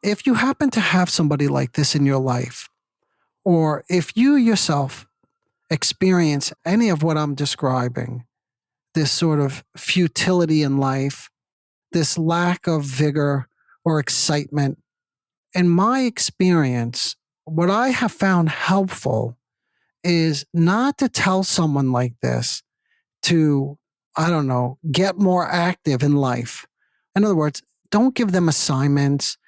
If you happen to have somebody like this in your life, or if you yourself experience any of what I'm describing, this sort of futility in life, this lack of vigor or excitement, in my experience, what I have found helpful is not to tell someone like this to, I don't know, get more active in life. In other words, don't give them assignments.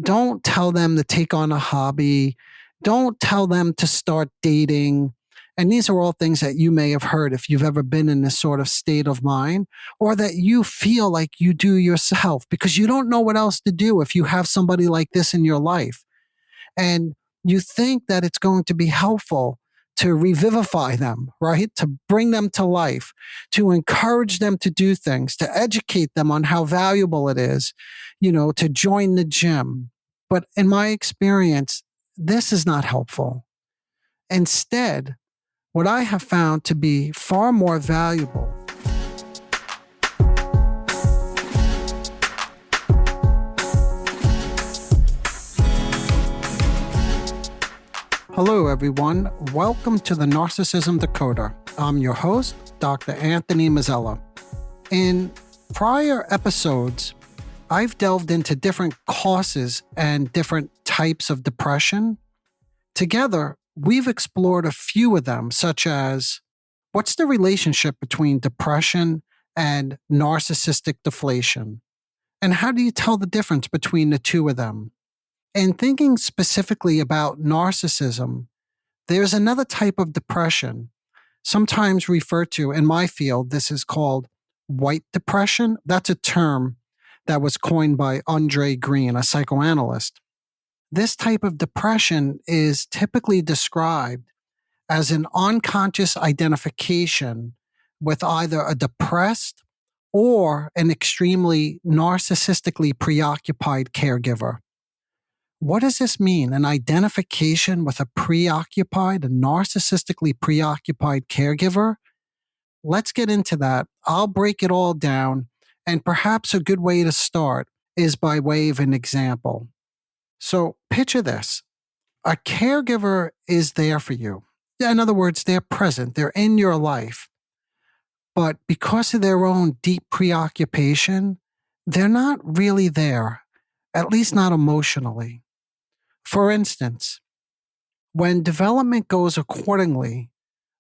Don't tell them to take on a hobby. Don't tell them to start dating. And these are all things that you may have heard if you've ever been in this sort of state of mind, or that you feel like you do yourself because you don't know what else to do if you have somebody like this in your life. And you think that it's going to be helpful to revivify them, right? To bring them to life, to encourage them to do things, to educate them on how valuable it is, to join the gym. But in my experience, this is not helpful. Instead, what I have found to be far more valuable Hello, everyone. Welcome to the Narcissism Decoder. I'm your host, Dr. Anthony Mazzella. In prior episodes, I've delved into different causes and different types of depression. Together, we've explored a few of them, such as what's the relationship between depression and narcissistic deflation? And how do you tell the difference between the two of them? And thinking specifically about narcissism, there's another type of depression, sometimes referred to in my field. This is called white depression. That's a term that was coined by Andre Green, a psychoanalyst. This type of depression is typically described as an unconscious identification with either a depressed or an extremely narcissistically preoccupied caregiver. What does this mean? An identification with a narcissistically preoccupied caregiver? Let's get into that. I'll break it all down. And perhaps a good way to start is by way of an example. So picture this. A caregiver is there for you. In other words, they're present. They're in your life. But because of their own deep preoccupation, they're not really there, at least not emotionally. For instance, when development goes accordingly,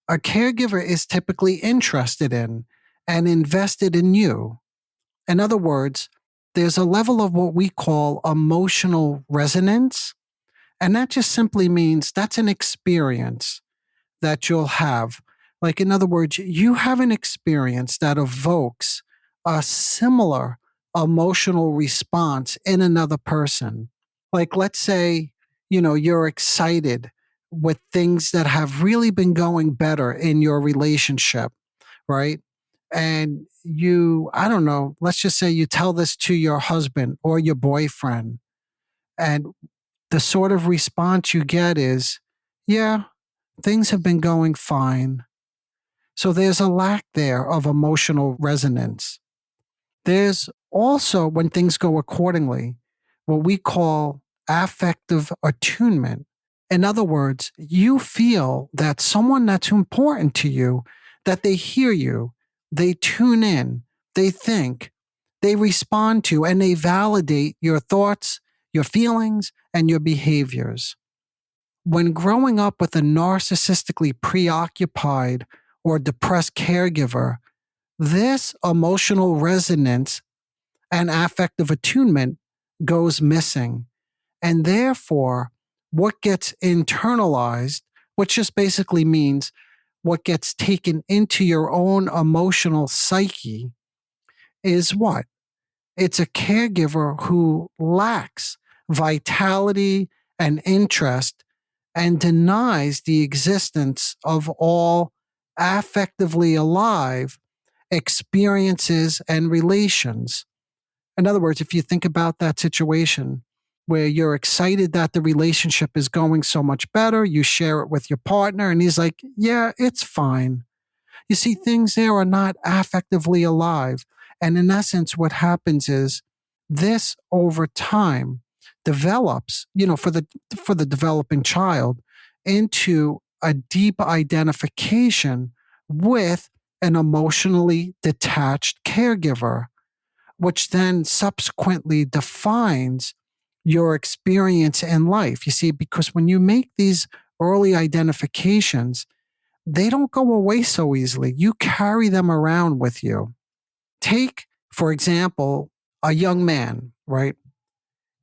a caregiver is typically interested in and invested in you. In other words, there's a level of what we call emotional resonance, and that just simply means that's an experience that you'll have. Like, in other words, you have an experience that evokes a similar emotional response in another person. Like, let's say, you're excited with things that have really been going better in your relationship, right? And I don't know, let's just say you tell this to your husband or your boyfriend, and the sort of response you get is, yeah, things have been going fine. So there's a lack there of emotional resonance. There's also, when things go accordingly, what we call affective attunement. In other words, you feel that someone that's important to you, that they hear you, they tune in, they think, they respond to, and they validate your thoughts, your feelings, and your behaviors. When growing up with a narcissistically preoccupied or depressed caregiver, this emotional resonance and affective attunement goes missing. And therefore, what gets internalized, which just basically means what gets taken into your own emotional psyche, is what? It's a caregiver who lacks vitality and interest and denies the existence of all affectively alive experiences and relations. In other words, if you think about that situation where you're excited that the relationship is going so much better, you share it with your partner, and he's like, yeah, it's fine. You see, things there are not affectively alive. And in essence, what happens is this over time develops, for the developing child into a deep identification with an emotionally detached caregiver, which then subsequently defines your experience in life. You see, because when you make these early identifications, they don't go away so easily. You carry them around with you. Take, for example, a young man, right?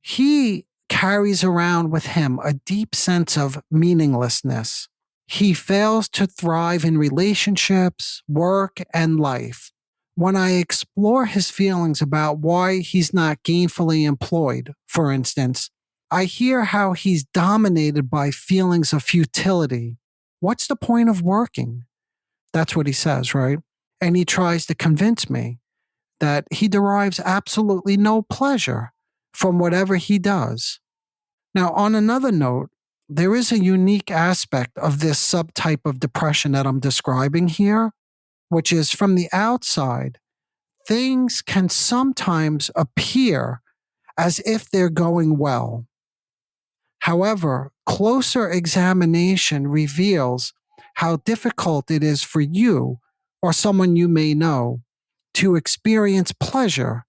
He carries around with him a deep sense of meaninglessness. He fails to thrive in relationships, work, and life. When I explore his feelings about why he's not gainfully employed, for instance, I hear how he's dominated by feelings of futility. What's the point of working? That's what he says, right? And he tries to convince me that he derives absolutely no pleasure from whatever he does. Now, on another note, there is a unique aspect of this subtype of depression that I'm describing here, which is from the outside, things can sometimes appear as if they're going well. However, closer examination reveals how difficult it is for you or someone you may know to experience pleasure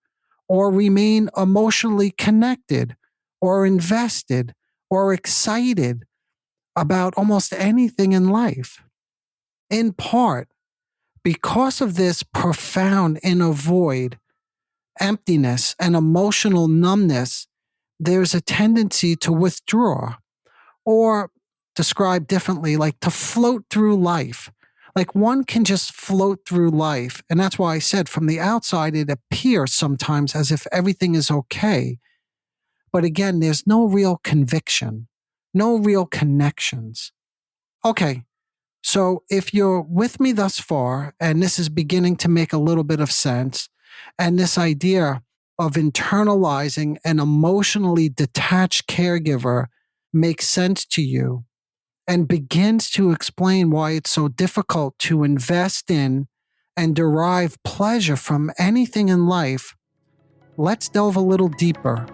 or remain emotionally connected or invested or excited about almost anything in life. In part, because of this profound inner void, emptiness, and emotional numbness, there's a tendency to withdraw, or described differently, like to float through life. Like one can just float through life. And that's why I said from the outside, it appears sometimes as if everything is okay. But again, there's no real conviction, no real connections. Okay, so if you're with me thus far, and this is beginning to make a little bit of sense, and this idea of internalizing an emotionally detached caregiver makes sense to you and begins to explain why it's so difficult to invest in and derive pleasure from anything in life, let's delve a little deeper.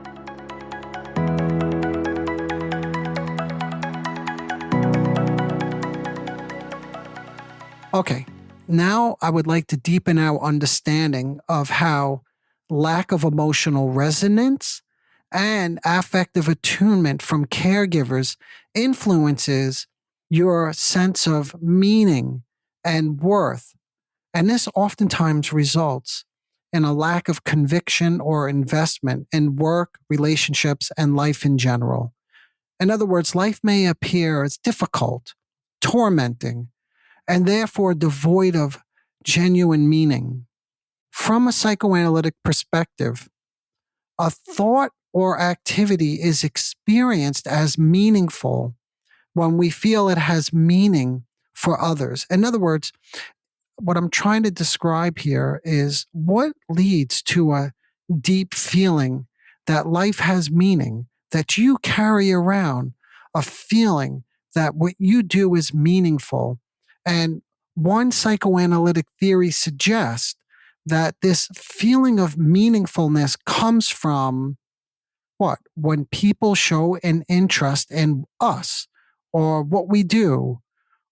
Okay, now I would like to deepen our understanding of how lack of emotional resonance and affective attunement from caregivers influences your sense of meaning and worth. And this oftentimes results in a lack of conviction or investment in work, relationships, and life in general. In other words, life may appear as difficult, tormenting, and therefore devoid of genuine meaning. From a psychoanalytic perspective, a thought or activity is experienced as meaningful when we feel it has meaning for others. In other words, what I'm trying to describe here is what leads to a deep feeling that life has meaning, that you carry around a feeling that what you do is meaningful. And one psychoanalytic theory suggests that this feeling of meaningfulness comes from what? When people show an interest in us or what we do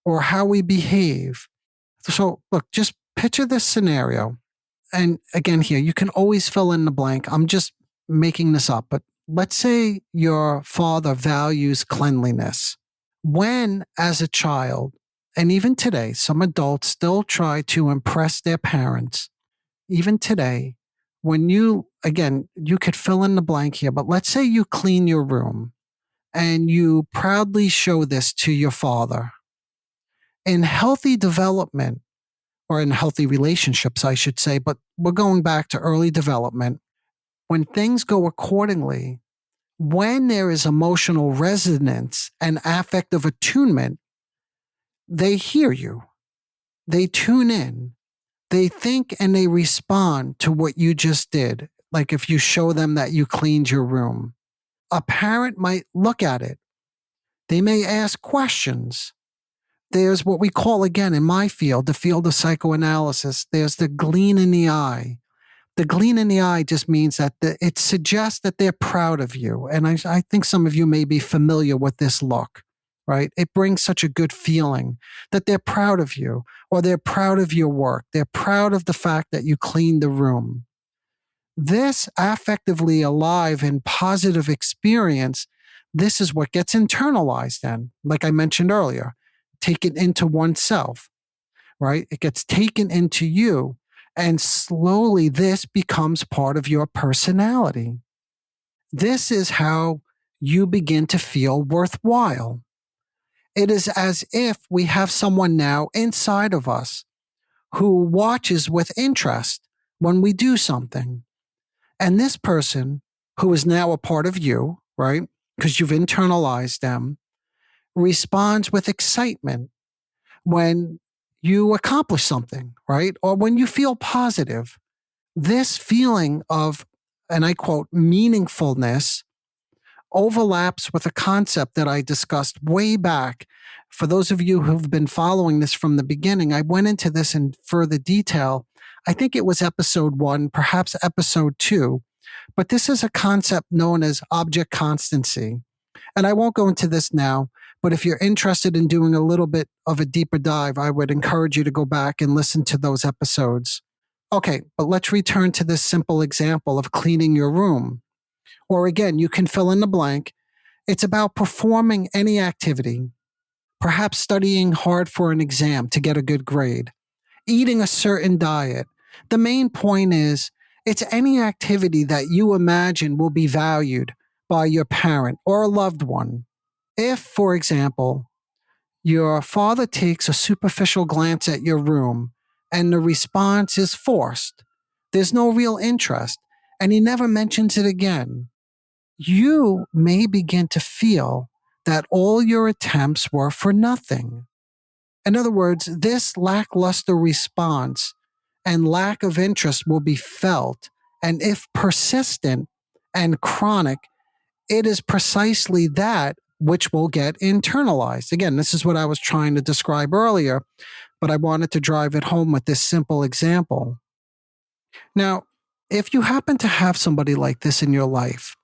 or how we behave. So, look, just picture this scenario. And again, here, you can always fill in the blank. I'm just making this up, but let's say your father values cleanliness. When, as a child, and even today, some adults still try to impress their parents, even today, when you, again, you could fill in the blank here, but let's say you clean your room and you proudly show this to your father. In healthy development, or in healthy relationships, I should say, but we're going back to early development. When things go accordingly, when there is emotional resonance and affective attunement, they hear you, they tune in, they think and they respond to what you just did. Like if you show them that you cleaned your room, a parent might look at it. They may ask questions. There's what we call, again, in my field, the field of psychoanalysis, there's the gleam in the eye. The gleam in the eye just means that it suggests that they're proud of you. And I think some of you may be familiar with this look, right? It brings such a good feeling that they're proud of you, or they're proud of your work. They're proud of the fact that you cleaned the room. This affectively alive and positive experience, this is what gets internalized then, like I mentioned earlier, taken into oneself, right? It gets taken into you, and slowly this becomes part of your personality. This is how you begin to feel worthwhile. It is as if we have someone now inside of us who watches with interest when we do something. And this person, who is now a part of you, right? Because you've internalized them, responds with excitement when you accomplish something, right? Or when you feel positive. This feeling of, and I quote, meaningfulness overlaps with a concept that I discussed way back. For those of you who've been following this from the beginning, I went into this in further detail. I think it was episode 1, perhaps episode 2, but this is a concept known as object constancy. And I won't go into this now, but if you're interested in doing a little bit of a deeper dive, I would encourage you to go back and listen to those episodes. Okay, but let's return to this simple example of cleaning your room. Or again, you can fill in the blank. It's about performing any activity, perhaps studying hard for an exam to get a good grade, eating a certain diet. The main point is it's any activity that you imagine will be valued by your parent or a loved one. If, for example, your father takes a superficial glance at your room and the response is forced, there's no real interest, and he never mentions it again, you may begin to feel that all your attempts were for nothing. In other words, this lackluster response and lack of interest will be felt, and if persistent and chronic, it is precisely that which will get internalized. Again, this is what I was trying to describe earlier, but I wanted to drive it home with this simple example. Now, if you happen to have somebody like this in your life,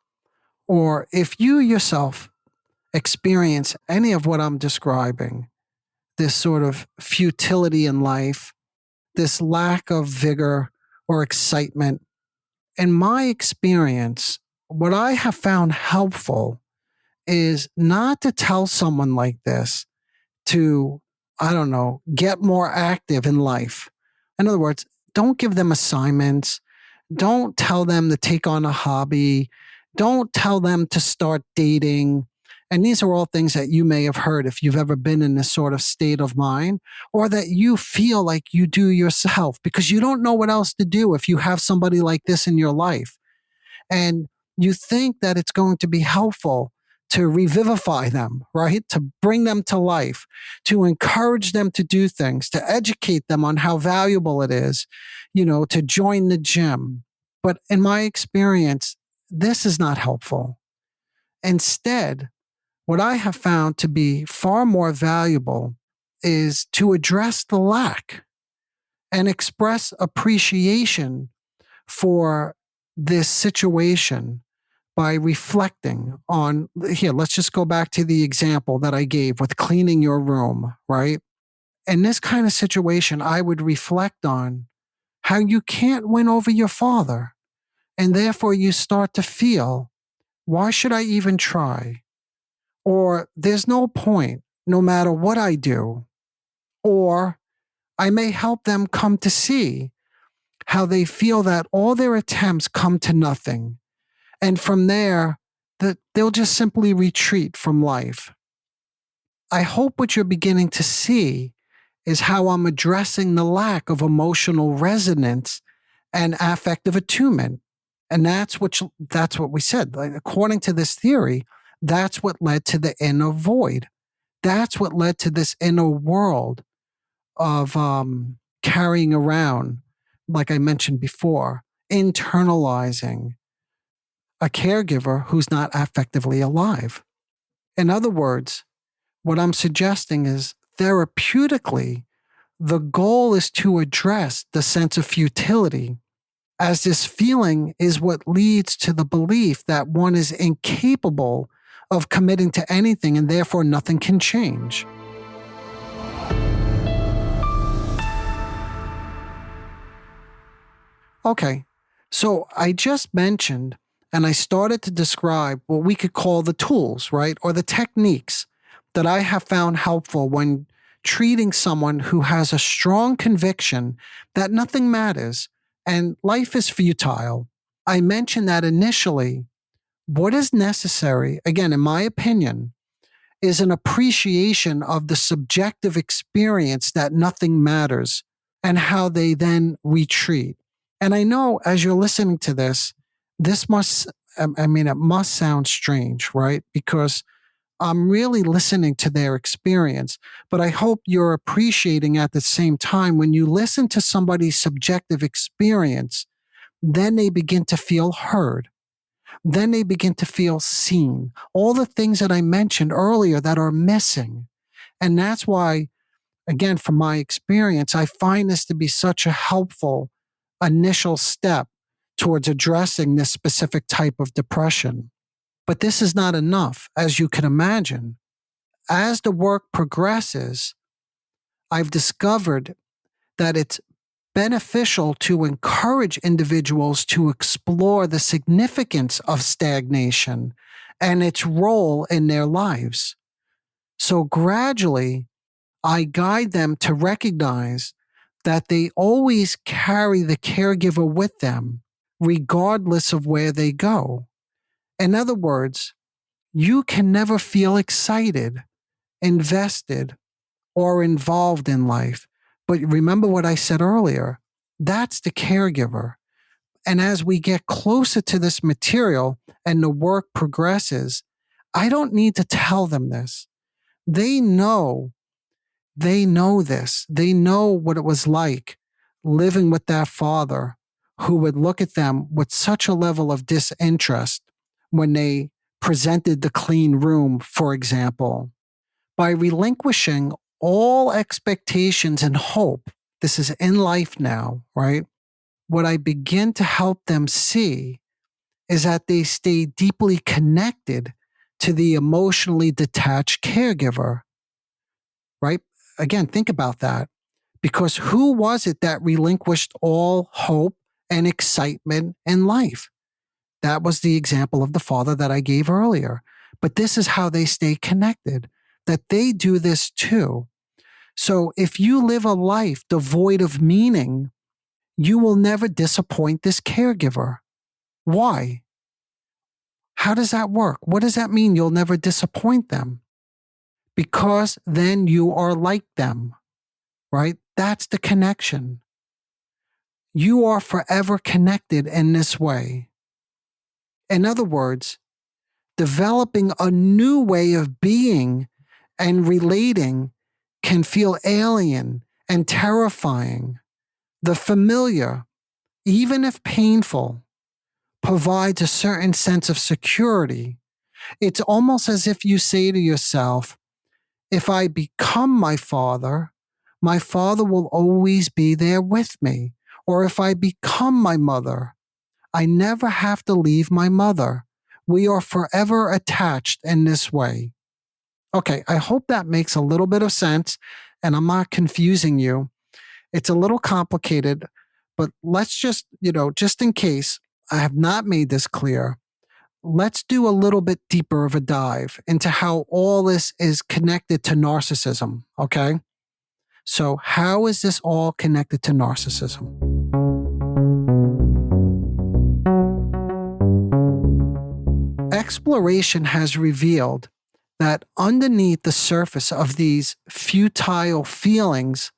or if you yourself experience any of what I'm describing, this sort of futility in life, this lack of vigor or excitement, in my experience, what I have found helpful is not to tell someone like this to, I don't know, get more active in life. In other words, don't give them assignments. Don't tell them to take on a hobby. Don't tell them to start dating. And these are all things that you may have heard if you've ever been in this sort of state of mind, or that you feel like you do yourself because you don't know what else to do if you have somebody like this in your life. And you think that it's going to be helpful to revivify them, right? To bring them to life, to encourage them to do things, to educate them on how valuable it is, to join the gym. But in my experience, this is not helpful. Instead, what I have found to be far more valuable is to address the lack and express appreciation for this situation by reflecting on, here, let's just go back to the example that I gave with cleaning your room, right? In this kind of situation, I would reflect on how you can't win over your father. And therefore you start to feel, why should I even try? Or there's no point, no matter what I do. Or I may help them come to see how they feel that all their attempts come to nothing. And from there, that they'll just simply retreat from life. I hope what you're beginning to see is how I'm addressing the lack of emotional resonance and affective attunement. And that's what we said. Like, according to this theory, that's what led to the inner void. That's what led to this inner world of carrying around, like I mentioned before, internalizing a caregiver who's not affectively alive. In other words, what I'm suggesting is therapeutically, the goal is to address the sense of futility as this feeling is what leads to the belief that one is incapable of committing to anything and therefore nothing can change. Okay, so I just mentioned and I started to describe what we could call the tools, right? Or the techniques that I have found helpful when treating someone who has a strong conviction that nothing matters and life is futile. I mentioned that initially, what is necessary, again, in my opinion, is an appreciation of the subjective experience that nothing matters and how they then retreat. And I know as you're listening to this must, it must sound strange, right? Because I'm really listening to their experience, but I hope you're appreciating at the same time when you listen to somebody's subjective experience, then they begin to feel heard. Then they begin to feel seen. All the things that I mentioned earlier that are missing. And that's why, again, from my experience, I find this to be such a helpful initial step towards addressing this specific type of depression. But this is not enough, as you can imagine. As the work progresses, I've discovered that it's beneficial to encourage individuals to explore the significance of stagnation and its role in their lives. So gradually, I guide them to recognize that they always carry the caregiver with them, regardless of where they go. In other words, you can never feel excited, invested, or involved in life. But remember what I said earlier, that's the caregiver. And as we get closer to this material and the work progresses, I don't need to tell them this. They know, they know this. They know what it was like living with that father who would look at them with such a level of disinterest when they presented the clean room, for example. By relinquishing all expectations and hope, this is in life now, right? What I begin to help them see is that they stay deeply connected to the emotionally detached caregiver, right? Again, think about that. Because who was it that relinquished all hope and excitement in life? That was the example of the father that I gave earlier. But this is how they stay connected, that they do this too. So if you live a life devoid of meaning, you will never disappoint this caregiver. Why? How does that work? What does that mean? You'll never disappoint them? Because then you are like them, right? That's the connection. You are forever connected in this way. In other words, developing a new way of being and relating can feel alien and terrifying. The familiar, even if painful, provides a certain sense of security. It's almost as if you say to yourself, if I become my father will always be there with me. Or if I become my mother, I never have to leave my mother. We are forever attached in this way. Okay, I hope that makes a little bit of sense and I'm not confusing you. It's a little complicated, but let's just, just in case I have not made this clear, let's do a little bit deeper of a dive into how all this is connected to narcissism. Okay. So, how is this all connected to narcissism? Exploration has revealed that underneath the surface of these futile feelings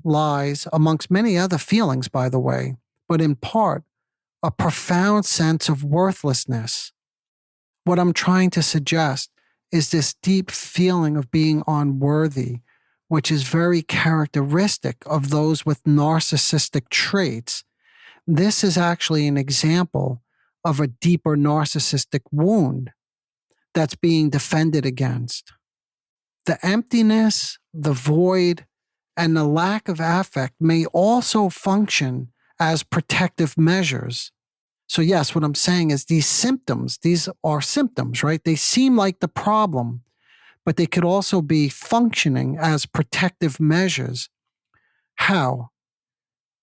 lies, amongst many other feelings, by the way, but in part, a profound sense of worthlessness. What I'm trying to suggest is this deep feeling of being unworthy, which is very characteristic of those with narcissistic traits. This is actually an example of a deeper narcissistic wound that's being defended against. The emptiness, the void, and the lack of affect may also function as protective measures. So yes, what I'm saying is these are symptoms, right? They seem like the problem, but they could also be functioning as protective measures. How?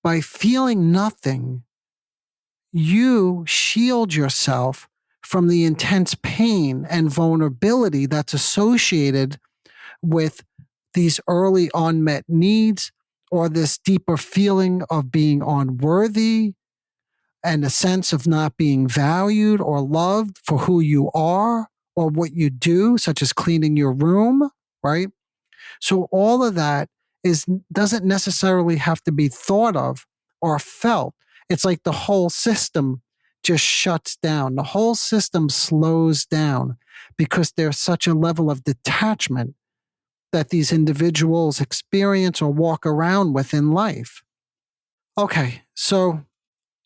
By feeling nothing, you shield yourself from the intense pain and vulnerability that's associated with these early unmet needs or this deeper feeling of being unworthy and a sense of not being valued or loved for who you are or what you do, such as cleaning your room, right? So all of that doesn't necessarily have to be thought of or felt. It's like the whole system just shuts down. The whole system slows down because there's such a level of detachment that these individuals experience or walk around with in life. Okay, so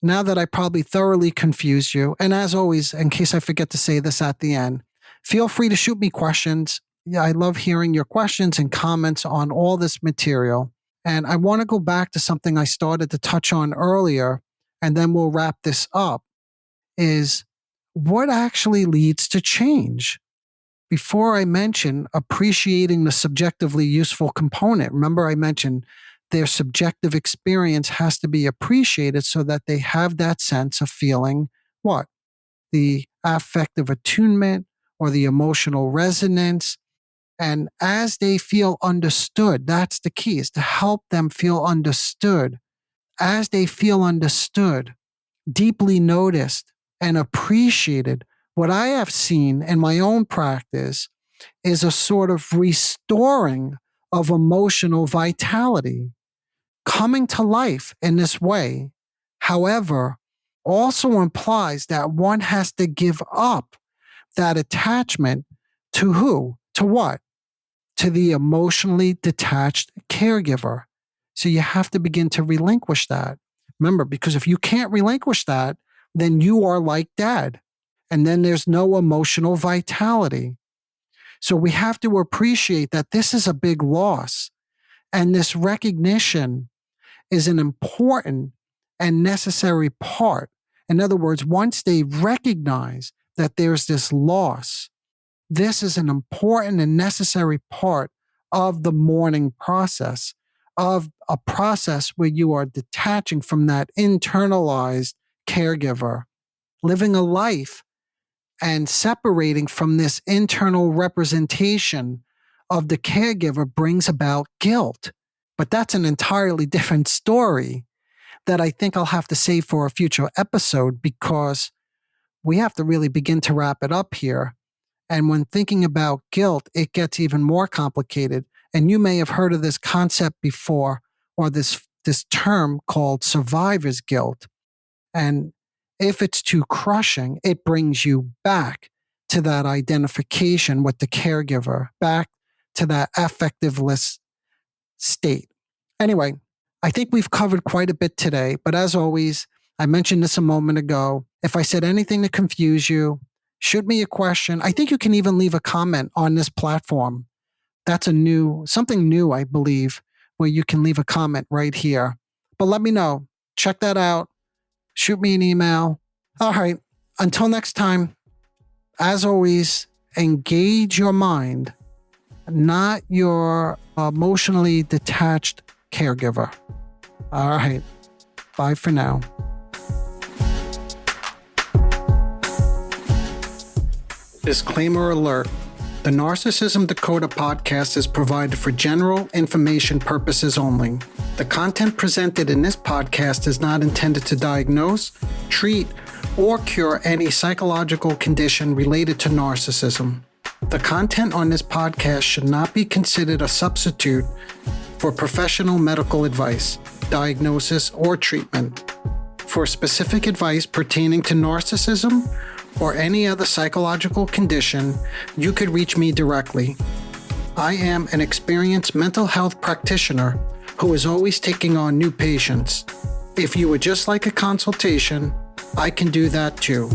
now that I probably thoroughly confused you, and as always, in case I forget to say this at the end, feel free to shoot me questions. Yeah, I love hearing your questions and comments on all this material. And I want to go back to something I started to touch on earlier, and then we'll wrap this up, is what actually leads to change? Before I mention appreciating the subjectively useful component, remember I mentioned their subjective experience has to be appreciated so that they have that sense of feeling what? The affective attunement or the emotional resonance. And as they feel understood, that's the key, is to help them feel understood. As they feel understood, deeply noticed, and appreciated, what I have seen in my own practice is a sort of restoring of emotional vitality. Coming to life in this way, however, also implies that one has to give up that attachment to who? To what? To the emotionally detached caregiver. So you have to begin to relinquish that. Remember, because if you can't relinquish that, then you are like dad. And then there's no emotional vitality. So we have to appreciate that this is a big loss. And this recognition is an important and necessary part. In other words, once they recognize that there's this loss, this is an important and necessary part of the mourning process, of a process where you are detaching from that internalized caregiver, living a life and separating from this internal representation of the caregiver brings about guilt. But that's an entirely different story that I think I'll have to save for a future episode because we have to really begin to wrap it up here. And when thinking about guilt, it gets even more complicated. And you may have heard of this concept before, or this term called survivor's guilt. And if it's too crushing, it brings you back to that identification with the caregiver, back to that affectiveless state. Anyway, I think we've covered quite a bit today, but as always, I mentioned this a moment ago. If I said anything to confuse you, shoot me a question. I think you can even leave a comment on this platform. That's something new, I believe, where you can leave a comment right here. But let me know. Check that out. Shoot me an email. All right. Until next time, as always, engage your mind, not your emotionally detached caregiver. All right. Bye for now. Disclaimer alert. The Narcissism Decoder podcast is provided for general information purposes only. The content presented in this podcast is not intended to diagnose, treat, or cure any psychological condition related to narcissism. The content on this podcast should not be considered a substitute for professional medical advice, diagnosis, or treatment. For specific advice pertaining to narcissism or any other psychological condition, you could reach me directly. I am an experienced mental health practitioner who is always taking on new patients. If you would just like a consultation, I can do that too.